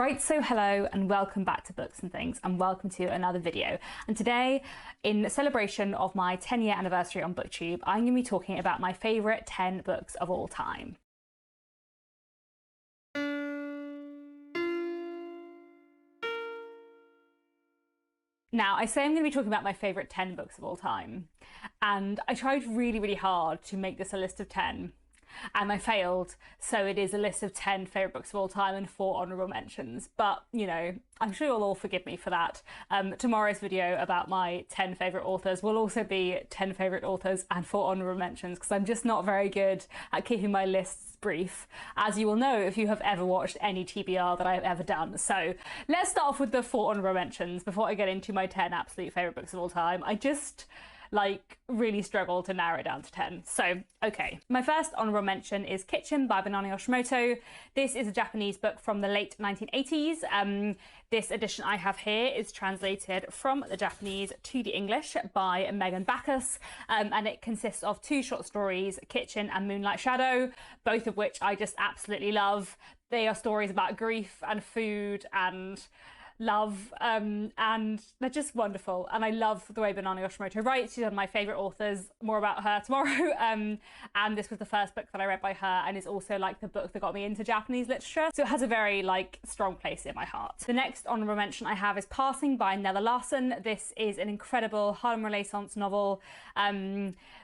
Right, so hello and welcome back to Books and Things, and welcome to another video. And today, in celebration of my 10-year anniversary on BookTube, I'm going to be talking about my favourite 10 books of all time. Now, I say I'm going to be talking about my favourite 10 books of all time, and I tried really, really hard to make this a list of 10. And I failed, so it is a list of 10 favourite books of all time and 4 honourable mentions. But, you know, I'm sure you'll all forgive me for that. Tomorrow's video about my 10 favourite authors will also be 10 favourite authors and 4 honourable mentions, because I'm just not very good at keeping my lists brief, as you will know if you have ever watched any TBR that I've ever done. So let's start off with the 4 honourable mentions before I get into my 10 absolute favourite books of all time. I just really struggle to narrow it down to 10. So, okay. My first honourable mention is Kitchen by Banana Yoshimoto. This is a Japanese book from the late 1980s. This edition I have here is translated from the Japanese to the English by Megan Backus, and it consists of 2 short stories, Kitchen and Moonlight Shadow, both of which I just absolutely love. They are stories about grief and food and love, and they're just wonderful, and I love the way Banana Yoshimoto writes. She's one of my favourite authors. More about her tomorrow. And this was the first book that I read by her, and is also the book that got me into Japanese literature, so it has a very strong place in my heart. The next honourable mention I have is Passing by Nella Larsen. This is an incredible Harlem Renaissance novel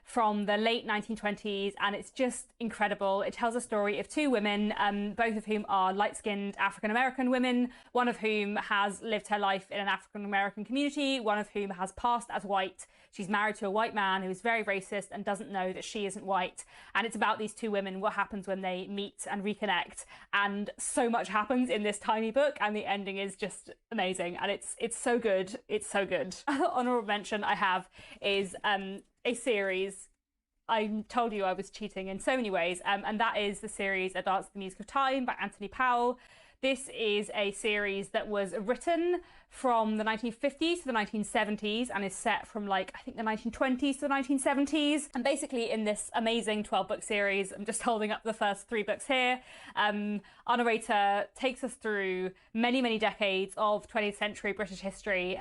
from the late 1920s, and it's just incredible. It tells a story of 2 women, both of whom are light-skinned African-American women, one of whom has lived her life in an African-American community, one of whom has passed as white. She's married to a white man who is very racist and doesn't know that she isn't white. And it's about these 2 women, what happens when they meet and reconnect. And so much happens in this tiny book, and the ending is just amazing. And it's so good. It's so good. Another honourable mention I have is a series. I told you I was cheating in so many ways, and that is the series A Dance to the Music of Time by Anthony Powell. This is a series that was written from the 1950s to the 1970s and is set from I think the 1920s to the 1970s. And basically in this amazing 12-book series, I'm just holding up the first 3 books here, our narrator takes us through many, many decades of 20th century British history,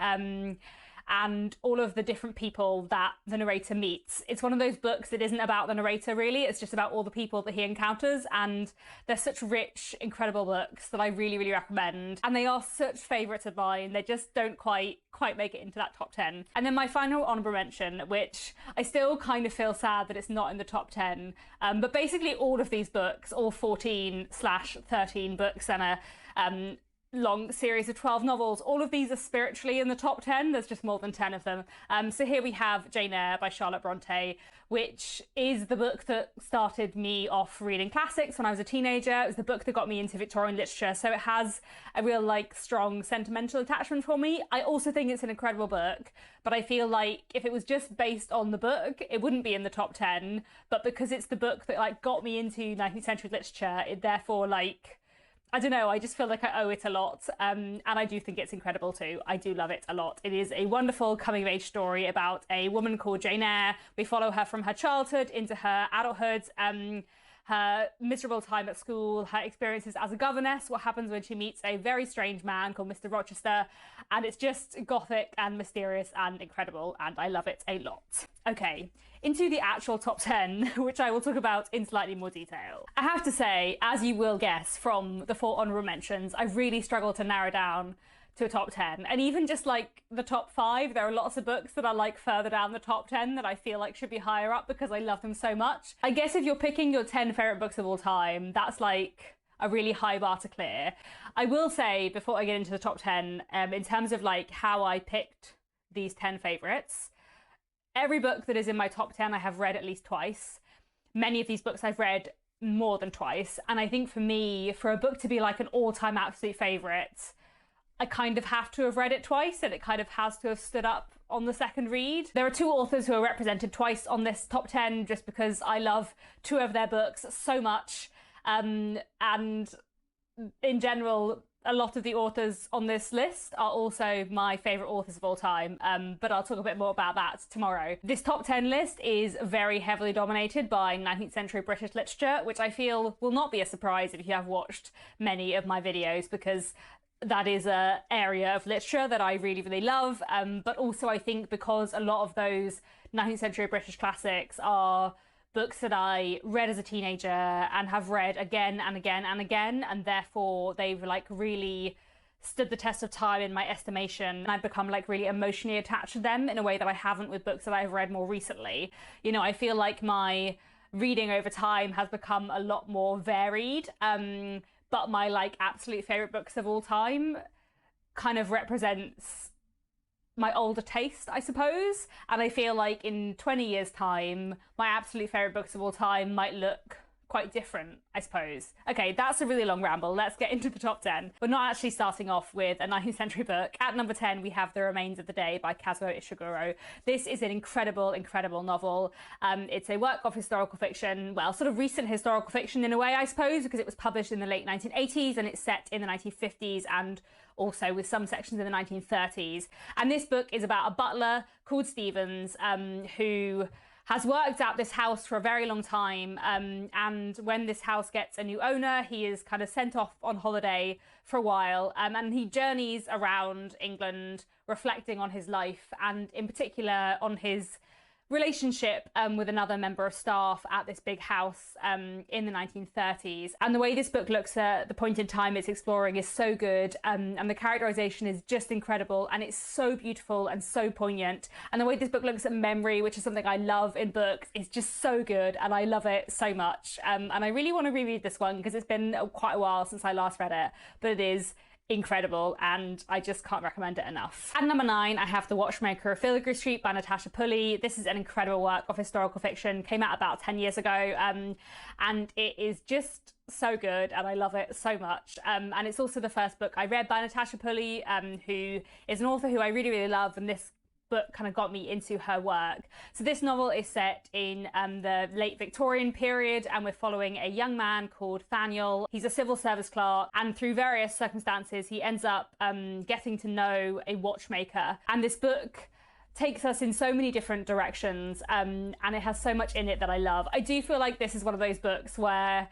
and all of the different people that the narrator meets. It's one of those books that isn't about the narrator, really. It's just about all the people that he encounters, and they're such rich, incredible books that I really, really recommend. And they are such favourites of mine. They just don't quite make it into that top 10. And then my final honourable mention, which I still kind of feel sad that it's not in the top 10, but basically all of these books, all 14/13 books and a long series of 12 novels, all of these are spiritually in the top 10. There's just more than 10 of them. So here we have Jane Eyre by Charlotte Bronte, which is the book that started me off reading classics when I was a teenager. It was the book that got me into Victorian literature, so it has a real strong sentimental attachment for me. I also think it's an incredible book, but I feel like if it was just based on the book, it wouldn't be in the top 10, but because it's the book that got me into 19th century literature, it therefore I don't know, I just feel like I owe it a lot, and I do think it's incredible too. I do love it a lot. It is a wonderful coming-of-age story about a woman called Jane Eyre. We follow her from her childhood into her adulthood, her miserable time at school, her experiences as a governess, what happens when she meets a very strange man called Mr. Rochester, and it's just gothic and mysterious and incredible, and I love it a lot. Okay, into the actual top 10, which I will talk about in slightly more detail. I have to say, as you will guess from the 4 honourable mentions, I've really struggled to narrow down to a top 10, and even just the top 5, there are lots of books that are further down the top 10 that I feel should be higher up because I love them so much. I guess if you're picking your 10 favourite books of all time, that's a really high bar to clear. I will say, before I get into the top 10, in terms of how I picked these 10 favourites, every book that is in my top 10 I have read at least twice. Many of these books I've read more than twice, and I think for me, for a book to be an all-time absolute favourite, I kind of have to have read it twice, and it kind of has to have stood up on the second read. There are 2 authors who are represented twice on this top 10 just because I love 2 of their books so much, and in general, a lot of the authors on this list are also my favourite authors of all time, but I'll talk a bit more about that tomorrow. This top 10 list is very heavily dominated by 19th century British literature, which I feel will not be a surprise if you have watched many of my videos, because that is a area of literature that I really, really love. But also I think because a lot of those 19th century British classics are books that I read as a teenager and have read again and again and again, and therefore they've like really stood the test of time in my estimation. I've become like really emotionally attached to them in a way that I haven't with books that I've read more recently. You know, I feel like my reading over time has become a lot more varied. But my like absolute favorite books of all time kind of represents my older taste, I suppose. And I feel like in 20 years' time, my absolute favorite books of all time might look quite different, I suppose. Okay, that's a really long ramble. Let's get into the top 10. We're not actually starting off with a 19th century book. At number 10, we have The Remains of the Day by Kazuo Ishiguro. This is an incredible, incredible novel. It's a work of historical fiction, well, sort of recent historical fiction in a way, I suppose, because it was published in the late 1980s and it's set in the 1950s and also with some sections in the 1930s. And this book is about a butler called Stevens, who has worked at this house for a very long time, and when this house gets a new owner, he is kind of sent off on holiday for a while, and he journeys around England reflecting on his life, and in particular on his relationship with another member of staff at this big house in the 1930s. And the way this book looks at the point in time it's exploring is so good, and the characterization is just incredible, and it's so beautiful and so poignant. And the way this book looks at memory, which is something I love in books, is just so good, and I love it so much. And I really want to reread this one because it's been quite a while since I last read it, but it is incredible and I just can't recommend it enough. At number 9, I have The Watchmaker of Filigree Street by Natasha Pulley. This is an incredible work of historical fiction, came out about 10 years ago, and it is just so good and I love it so much. And it's also the first book I read by Natasha Pulley, who is an author who I really, really love, and this book kind of got me into her work. So this novel is set in the late Victorian period, and we're following a young man called Thaniel. He's a civil service clerk, and through various circumstances he ends up getting to know a watchmaker. And this book takes us in so many different directions, and it has so much in it that I love. I do feel like this is one of those books where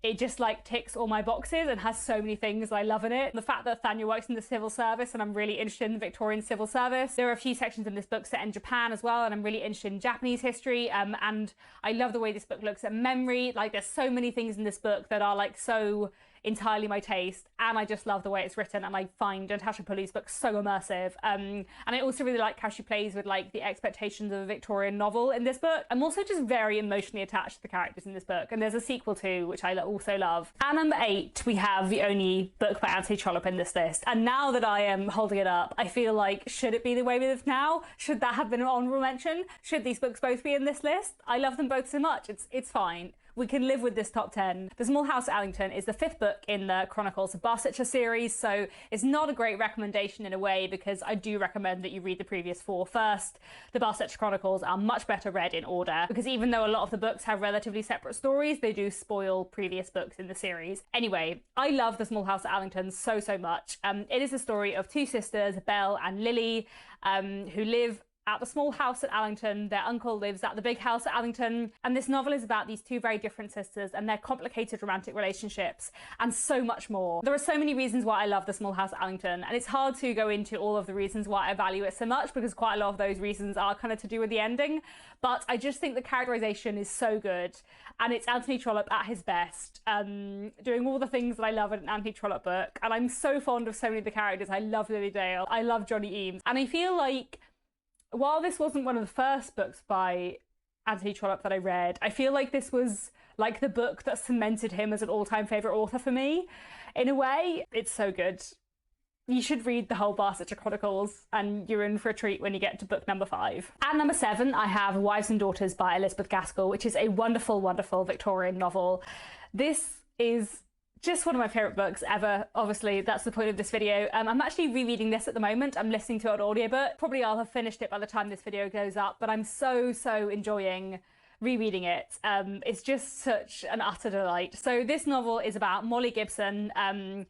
it just like ticks all my boxes and has so many things I love in it. The fact that Thaniel works in the civil service and I'm really interested in the Victorian civil service. There are a few sections in this book set in Japan as well, and I'm really interested in Japanese history. And I love the way this book looks at memory. Like there's so many things in this book that are like so entirely my taste, and I just love the way it's written, and I find Natasha Pulley's book so immersive. And I also really like how she plays with like the expectations of a Victorian novel in this book. I'm also just very emotionally attached to the characters in this book, and there's a sequel too, which I also love. At number 8, we have the only book by Anthony Trollope in this list, and now that I am holding it up, I feel like, should it be The Way We Live Now? Should that have been an honorable mention? Should these books both be in this list? I love them both so much, it's fine. We can live with this top 10. The Small House at Allington is the 5th book in the Chronicles of Barsetshire series, so it's not a great recommendation in a way, because I do recommend that you read the previous 4 first. The Barsetshire Chronicles are much better read in order, because even though a lot of the books have relatively separate stories, they do spoil previous books in the series. Anyway, I love The Small House at Allington so much. It is the story of 2 sisters, Belle and Lily, who live at the small house at Allington. Their uncle lives at the big house at Allington, and this novel is about these 2 very different sisters and their complicated romantic relationships and so much more. There are so many reasons why I love The Small House at Allington, and it's hard to go into all of the reasons why I value it so much, because quite a lot of those reasons are kind of to do with the ending, but I just think the characterization is so good, and it's Anthony Trollope at his best, doing all the things that I love in an Anthony Trollope book. And I'm so fond of so many of the characters. I love Lily Dale, I love Johnny Eames, and I feel like while this wasn't one of the first books by Anthony Trollope that I read, I feel like this was like the book that cemented him as an all-time favourite author for me. In a way, it's so good. You should read the whole Barsetshire Chronicles, and you're in for a treat when you get to book number 5. At number 7, I have Wives and Daughters by Elizabeth Gaskell, which is a wonderful, wonderful Victorian novel. This is just one of my favourite books ever. Obviously, that's the point of this video. I'm actually rereading this at the moment. I'm listening to an audiobook. Probably I'll have finished it by the time this video goes up, but I'm so enjoying rereading it. It's just such an utter delight. So this novel is about Molly Gibson, and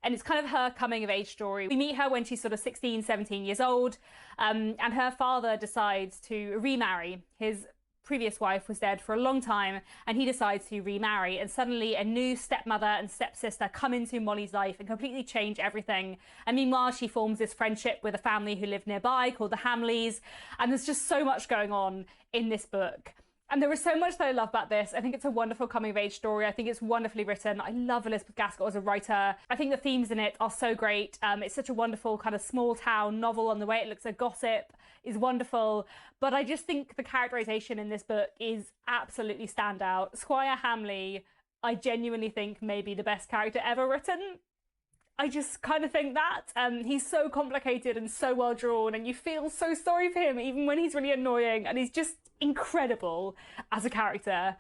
it's kind of her coming of age story. We meet her when she's sort of 16, 17 years old, and her father decides to remarry his previous wife was dead for a long time, and he decides to remarry, and suddenly a new stepmother and stepsister come into Molly's life and completely change everything. And meanwhile, she forms this friendship with a family who live nearby called the Hamleys, and there's just so much going on in this book. And there is so much that I love about this. I think it's a wonderful coming-of-age story. I think it's wonderfully written. I love Elizabeth Gaskell as a writer. I think the themes in it are so great. It's such a wonderful kind of small-town novel, and the way it looks at gossip is wonderful. But I just think the characterization in this book is absolutely standout. Squire Hamley, I genuinely think may be the best character ever written. I just kind of think that. He's so complicated and so well drawn, and you feel so sorry for him even when he's really annoying, and he's just incredible as a character.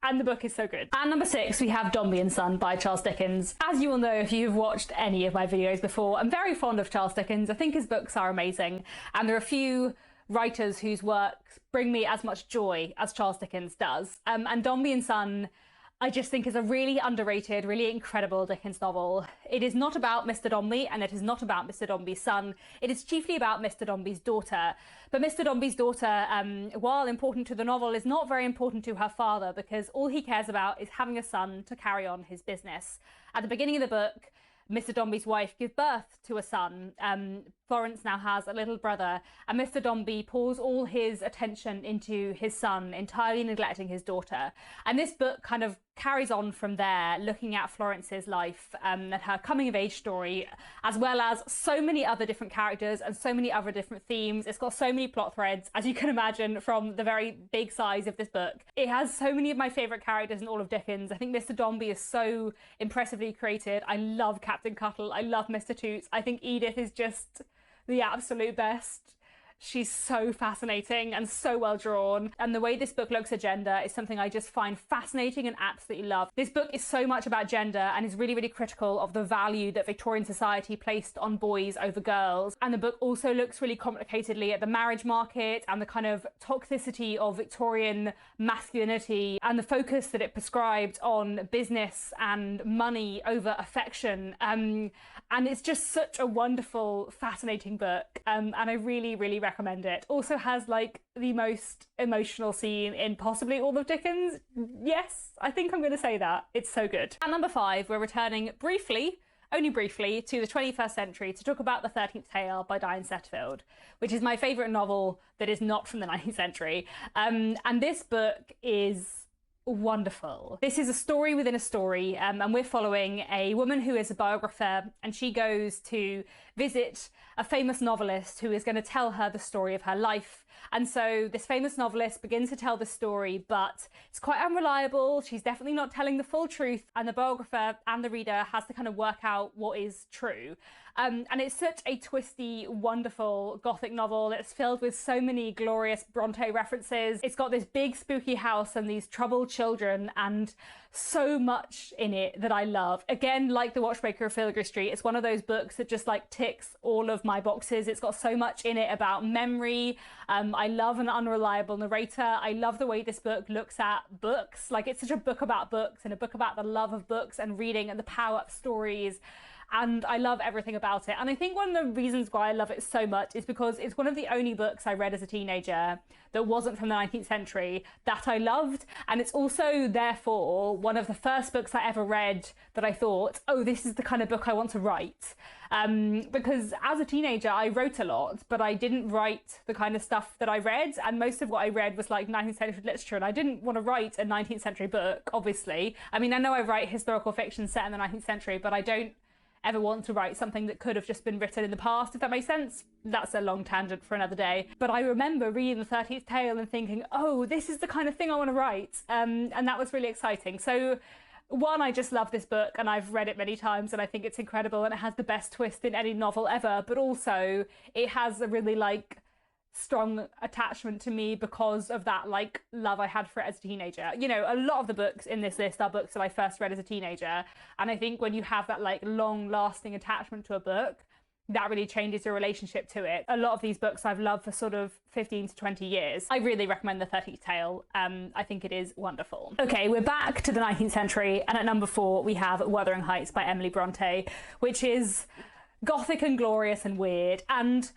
And the book is so good. At number 6, we have Domian Sun by Charles Dickens. As you will know if you've watched any of my videos before, I'm very fond of Charles Dickens. I think his books are amazing, and there are a few writers whose works bring me as much joy as Charles Dickens does. And Domian Sun, I just think, is a really underrated, really incredible Dickens novel. It is not about Mr. Dombey, and it is not about Mr. Dombey's son. It is chiefly about Mr. Dombey's daughter. But Mr. Dombey's daughter, while important to the novel, is not very important to her father, because all he cares about is having a son to carry on his business. At the beginning of the book, Mr. Dombey's wife gives birth to a son. Florence now has a little brother, and Mr. Dombey pours all his attention into his son, entirely neglecting his daughter. And this book kind of carries on from there, looking at Florence's life and her coming-of-age story, as well as so many other different characters and so many other different themes. It's got so many plot threads, as you can imagine from the very big size of this book. It has so many of my favourite characters in all of Dickens. I think Mr. Dombey is so impressively created. I love Captain Cuttle. I love Mr. Toots. I think Edith is just the absolute best. She's so fascinating and so well drawn, and the way this book looks at gender is something I just find fascinating and absolutely love. This book is so much about gender and is really, really critical of the value that Victorian society placed on boys over girls. And the book also looks really complicatedly at the marriage market and the kind of toxicity of Victorian masculinity and the focus that it prescribed on business and money over affection. And it's just such a wonderful, fascinating book, and I really, really recommend it. Also has like the most emotional scene in possibly all of Dickens. Yes, I think I'm going to say that. It's so good. At number 5, we're returning briefly, only briefly, to the 21st century to talk about The 13th Tale by Diane Setterfield, which is my favourite novel that is not from the 19th century. And this book is wonderful. This is a story within a story, and we're following a woman who is a biographer, and she goes to visit a famous novelist who is going to tell her the story of her life. And so this famous novelist begins to tell the story, but it's quite unreliable. She's definitely not telling the full truth, and the biographer and the reader has to kind of work out what is true. And it's such a twisty, wonderful Gothic novel. It's filled with so many glorious Bronte references. It's got this big spooky house and these troubled children, and so much in it that I love. Again, like The Watchmaker of Filigree Street, it's one of those books that just like ticks all of my boxes. It's got so much in it about memory. I love an unreliable narrator. I love the way this book looks at books. Like, it's such a book about books and a book about the love of books and reading and the power of stories. And I love everything about it. And I think one of the reasons why I love it so much is because it's one of the only books I read as a teenager that wasn't from the 19th century that I loved. And it's also, therefore, one of the first books I ever read that I thought, oh, this is the kind of book I want to write. Because as a teenager, I wrote a lot, but I didn't write the kind of stuff that I read. And most of what I read was like 19th century literature. And I didn't want to write a 19th century book, obviously. I mean, I know I write historical fiction set in the 19th century, but I don't ever want to write something that could have just been written in the past, if that makes sense. That's a long tangent for another day. But I remember reading The 13th Tale and thinking, oh, this is the kind of thing I want to write. And that was really exciting. So one, I just love this book, and I've read it many times, and I think it's incredible, and it has the best twist in any novel ever. But also it has a really like strong attachment to me because of that like love I had for it as a teenager. You know, a lot of the books in this list are books that I first read as a teenager, and I think when you have that like long lasting attachment to a book, that really changes your relationship to it. A lot of these books I've loved for sort of 15 to 20 years. I really recommend The 13th Tale. I think it is wonderful. Okay, we're back to the 19th century, and at number 4 we have Wuthering Heights by Emily Bronte, which is gothic and glorious and weird. And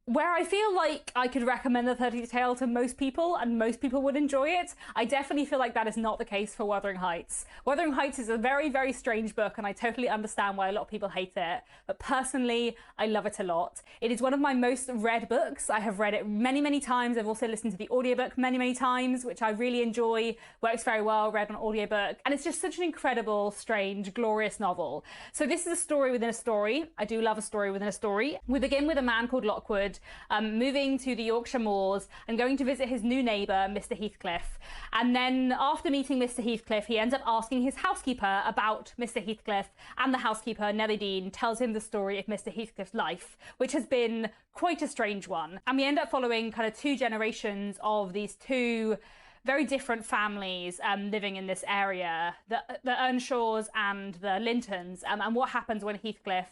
where I feel like I could recommend the 30th Tale to most people and most people would enjoy it, I definitely feel like that is not the case for Wuthering Heights. Wuthering Heights is a very, very strange book and I totally understand why a lot of people hate it, but personally, I love it a lot. It is one of my most read books. I have read it many, many times. I've also listened to the audiobook many, many times, which I really enjoy. Works very well, read on audiobook. And it's just such an incredible, strange, glorious novel. So this is a story within a story. I do love a story within a story. We begin with a man called Lockwood moving to the Yorkshire moors and going to visit his new neighbour, Mr. Heathcliff. And then after meeting Mr. Heathcliff, he ends up asking his housekeeper about Mr. Heathcliff, and the housekeeper, Nellie Dean, tells him the story of Mr. Heathcliff's life, which has been quite a strange one. And we end up following kind of 2 generations of these 2 very different families living in this area, the Earnshaws and the Lintons, and what happens when Heathcliff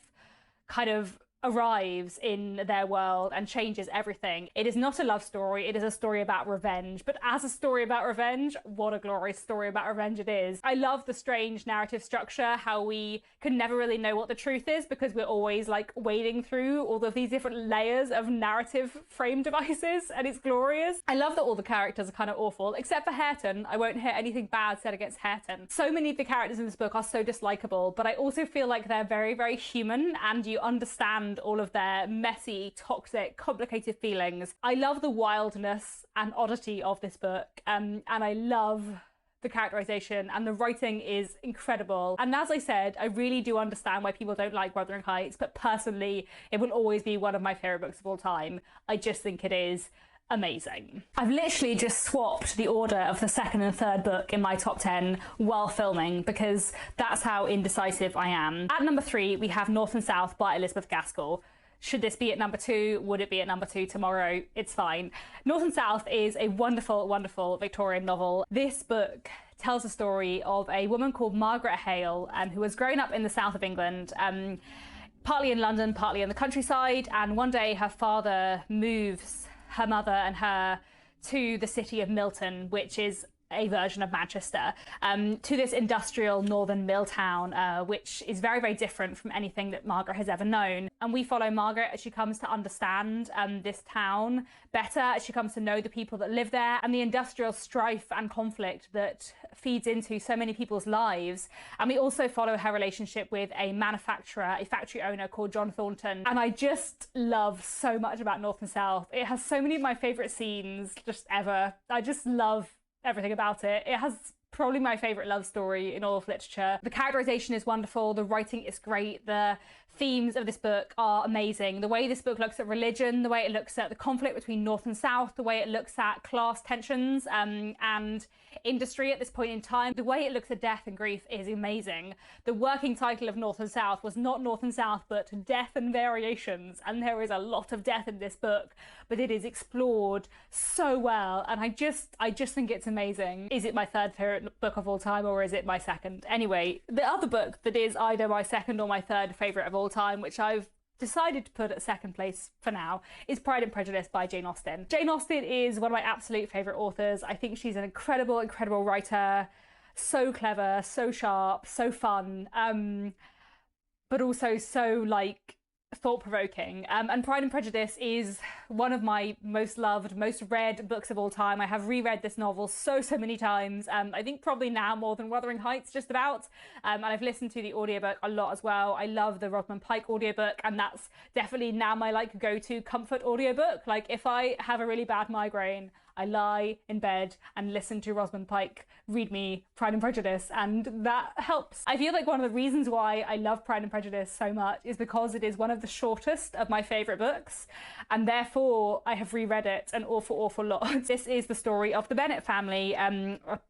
kind of arrives in their world and changes everything. It is not a love story, it is a story about revenge, but as a story about revenge, what a glorious story about revenge it is. I love the strange narrative structure, how we can never really know what the truth is because we're always like wading through all of these different layers of narrative frame devices, and it's glorious. I love that all the characters are kind of awful, except for Hareton. I won't hear anything bad said against Hareton. So many of the characters in this book are so dislikable, but I also feel like they're very, very human and you understand all of their messy, toxic, complicated feelings. I love the wildness and oddity of this book, and I love the characterization, and the writing is incredible. And as I said, I really do understand why people don't like Wuthering Heights, but personally, it will always be one of my favorite books of all time. I just think it is amazing. I've literally just swapped the order of the second and third book in my top 10 while filming because that's how indecisive I am. At number 3, we have North and South by Elizabeth Gaskell. Should this be at number 2? Would it be at number 2 tomorrow? It's fine. North and South is a wonderful, wonderful Victorian novel. This book tells the story of a woman called Margaret Hale, who has grown up in the south of England, partly in London, partly in the countryside, and one day her father moves her mother and her to the city of Milton, which is a version of Manchester, to this industrial northern mill town, which is very, very different from anything that Margaret has ever known. And we follow Margaret as she comes to understand this town better, as she comes to know the people that live there and the industrial strife and conflict that feeds into so many people's lives. And we also follow her relationship with a manufacturer, a factory owner called John Thornton. And I just love so much about North and South. It has so many of my favourite scenes just ever. I just love everything about it. It has probably my favourite love story in all of literature. The characterisation is wonderful, the writing is great, the themes of this book are amazing. The way this book looks at religion, the way it looks at the conflict between North and South, the way it looks at class tensions and industry at this point in time, the way it looks at death and grief is amazing. The working title of North and South was not North and South, but Death and Variations, and there is a lot of death in this book, but it is explored so well, and I just think it's amazing. Is it my third favourite book of all time, or is it my second? Anyway, the other book that is either my second or my third favourite of all time, which I've decided to put at second place for now, is Pride and Prejudice by Jane Austen. Jane Austen is one of my absolute favourite authors. I think she's an incredible, incredible writer, so clever, so sharp, so fun, but also so like thought-provoking. And Pride and Prejudice is one of my most loved, most read books of all time. I have reread this novel so many times. I think probably now more than Wuthering Heights, just about. And I've listened to the audiobook a lot as well. I love the Rosamund Pike audiobook, and that's definitely now my like go-to comfort audiobook. Like if I have a really bad migraine, I lie in bed and listen to Rosamund Pike read me Pride and Prejudice, and that helps. I feel like one of the reasons why I love Pride and Prejudice so much is because it is one of the shortest of my favourite books, and therefore I have reread it an awful lot. This is the story of the Bennet family,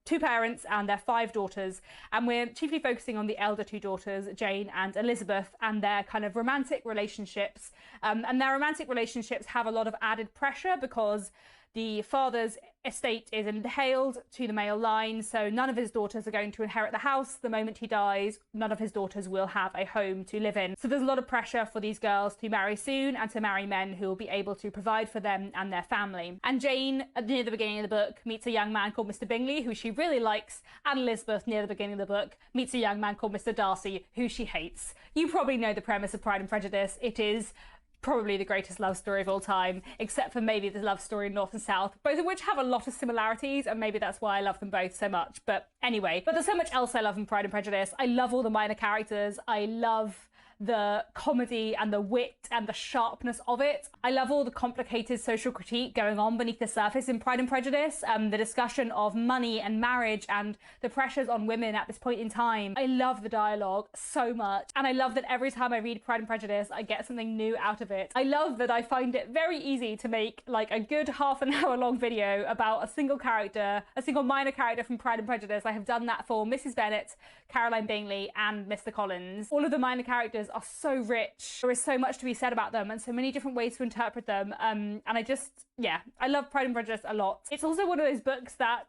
2 parents and their 5 daughters, and we're chiefly focusing on the elder 2 daughters, Jane and Elizabeth, and their kind of romantic relationships. And their romantic relationships have a lot of added pressure because the father's estate is entailed to the male line, so none of his daughters are going to inherit the house. The moment he dies, none of his daughters will have a home to live in. So there's a lot of pressure for these girls to marry soon and to marry men who will be able to provide for them and their family. And Jane, near the beginning of the book, meets a young man called Mr. Bingley, who she really likes, and Elizabeth, near the beginning of the book, meets a young man called Mr. Darcy, who she hates. You probably know the premise of Pride and Prejudice. It is probably the greatest love story of all time, except for maybe the love story in North and South, both of which have a lot of similarities, and maybe that's why I love them both so much. But anyway, there's so much else I love in Pride and Prejudice. I love all the minor characters. I love the comedy and the wit and the sharpness of it. I love all the complicated social critique going on beneath the surface in Pride and Prejudice, the discussion of money and marriage and the pressures on women at this point in time. I love the dialogue so much, and I love that every time I read Pride and Prejudice I get something new out of it. I love that I find it very easy to make like a good half an hour long video about a single character, a single minor character from Pride and Prejudice. I have done that for Mrs. Bennet, Caroline Bingley and Mr. Collins. All of the minor characters are so rich. There is so much to be said about them and so many different ways to interpret them. And I just, yeah, I love Pride and Prejudice a lot. It's also one of those books that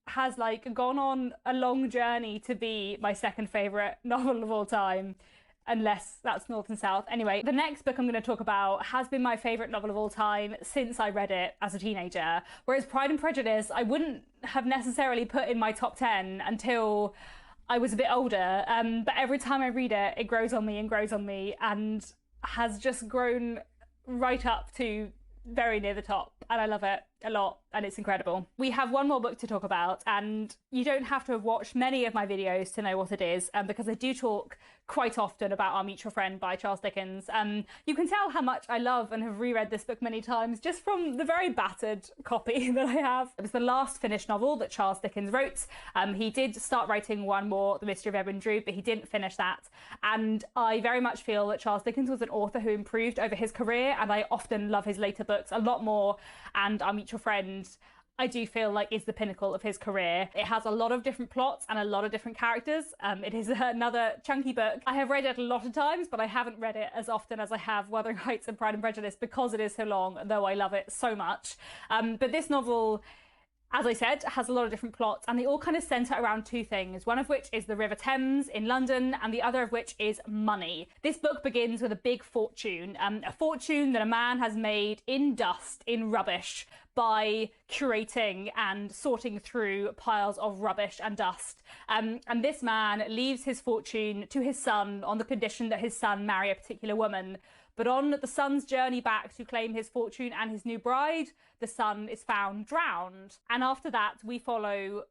has like gone on a long journey to be my second favourite novel of all time, unless that's North and South. Anyway, the next book I'm going to talk about has been my favourite novel of all time since I read it as a teenager, whereas Pride and Prejudice I wouldn't have necessarily put in my top 10 until I was a bit older, but every time I read it, it grows on me and grows on me, and has just grown right up to very near the top, and I love it a lot, and it's incredible. We have one more book to talk about, and you don't have to have watched many of my videos to know what it is, because I do talk quite often about Our Mutual Friend by Charles Dickens. You can tell how much I love and have reread this book many times just from the very battered copy that I have. It was the last finished novel that Charles Dickens wrote. He did start writing one more, The Mystery of Edwin Drood, but he didn't finish that. And I very much feel that Charles Dickens was an author who improved over his career, and I often love his later books a lot more, and Our Mutual Friend I do feel like is the pinnacle of his career. It has a lot of different plots and a lot of different characters. It is another chunky book. I have read it a lot of times, but I haven't read it as often as I have Wthering Heights and Pride and Prejudice because it is so long, though I love it so much. But this novel, as I said, has a lot of different plots, and they all kind of centre around two things, one of which is the River Thames in London, and the other of which is money. This book begins with a big fortune, a fortune that a man has made in dust, in rubbish, by curating and sorting through piles of rubbish and dust. And this man leaves his fortune to his son on the condition that his son marry a particular woman. But on the son's journey back to claim his fortune and his new bride, the son is found drowned. And after that, we follow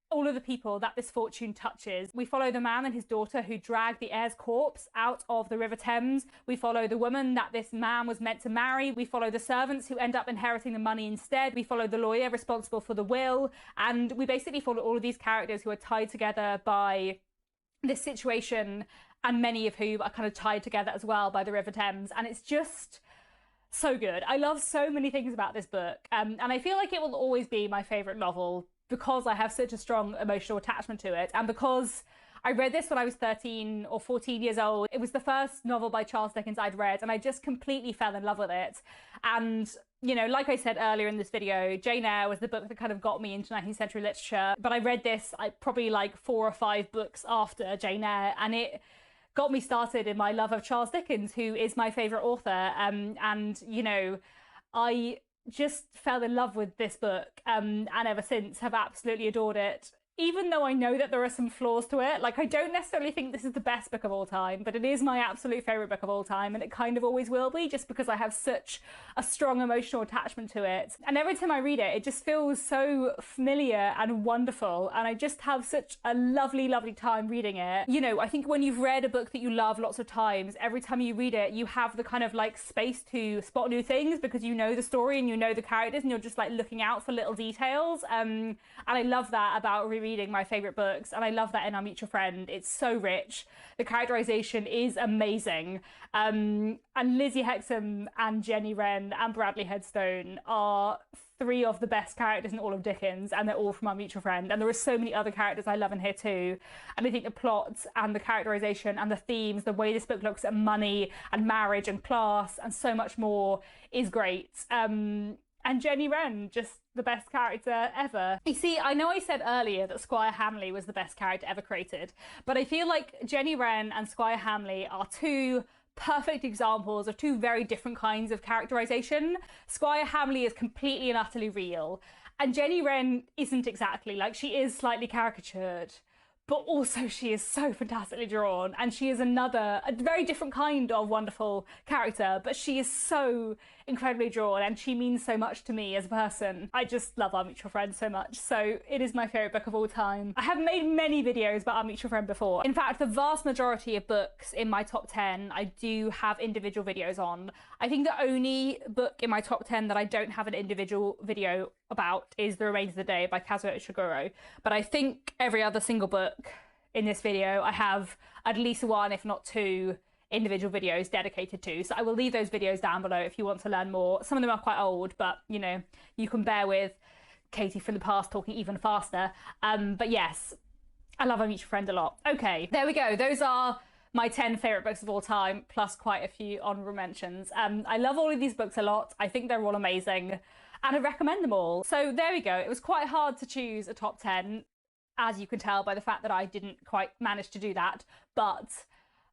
all of the people that this fortune touches. We follow the man and his daughter who drag the heir's corpse out of the River Thames. We follow the woman that this man was meant to marry. We follow the servants who end up inheriting the money instead. We follow the lawyer responsible for the will. And we basically follow all of these characters who are tied together by this situation, and many of whom are kind of tied together as well by the River Thames. And it's just so good. I love so many things about this book. And I feel like it will always be my favourite novel because I have such a strong emotional attachment to it, and because I read this when I was 13 or 14 years old. It was the first novel by Charles Dickens I'd read, and I just completely fell in love with it. And, you know, like I said earlier in this video, Jane Eyre was the book that kind of got me into 19th century literature, but I read this probably like 4 or 5 books after Jane Eyre, and it got me started in my love of Charles Dickens, who is my favourite author. And, you know, I just fell in love with this book, and ever since have absolutely adored it. Even though I know that there are some flaws to it, like I don't necessarily think this is the best book of all time, but it is my absolute favourite book of all time, and it kind of always will be, just because I have such a strong emotional attachment to it. And every time I read it, it just feels so familiar and wonderful, and I just have such a lovely, lovely time reading it. You know, I think when you've read a book that you love lots of times, every time you read it, you have the kind of like space to spot new things because you know the story and you know the characters, and you're just like looking out for little details. And I love that about rereading my favourite books, and I love that in Our Mutual Friend. It's so rich. The characterisation is amazing. And Lizzie Hexam and Jenny Wren and Bradley Headstone are 3 of the best characters in all of Dickens, and they're all from Our Mutual Friend. And there are so many other characters I love in here too. And I think the plot and the characterisation and the themes, the way this book looks at money and marriage and class and so much more is great. And Jenny Wren, just the best character ever. You see, I know I said earlier that Squire Hamley was the best character ever created, but I feel like Jenny Wren and Squire Hamley are 2 perfect examples of 2 very different kinds of characterization. Squire Hamley is completely and utterly real, and Jenny Wren isn't exactly. Like, she is slightly caricatured, but also she is so fantastically drawn, and she is a very different kind of wonderful character, but she is so incredibly drawn, and she means so much to me as a person. I just love Our Mutual Friend so much, so it is my favourite book of all time. I have made many videos about Our Mutual Friend before. In fact, the vast majority of books in my top 10 I do have individual videos on. I think the only book in my top 10 that I don't have an individual video about is The Remains of the Day by Kazuo Ishiguro, but I think every other single book in this video I have at least one, if not two, individual videos dedicated to, so I will leave those videos down below if you want to learn more. Some of them are quite old, but you know, you can bear with Katie from the past talking even faster. But yes, I love Our Mutual Friend a lot. Okay, there we go. Those are my 10 favourite books of all time, plus quite a few honourable mentions. I love all of these books a lot. I think they're all amazing, and I recommend them all. So there we go. It was quite hard to choose a top 10, as you can tell by the fact that I didn't quite manage to do that, but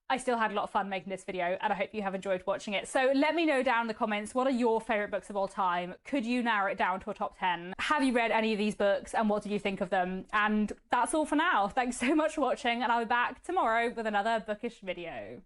I still had a lot of fun making this video, and I hope you have enjoyed watching it. So let me know down in the comments, what are your favourite books of all time? Could you narrow it down to a top 10? Have you read any of these books, and what did you think of them? And that's all for now. Thanks so much for watching, and I'll be back tomorrow with another bookish video.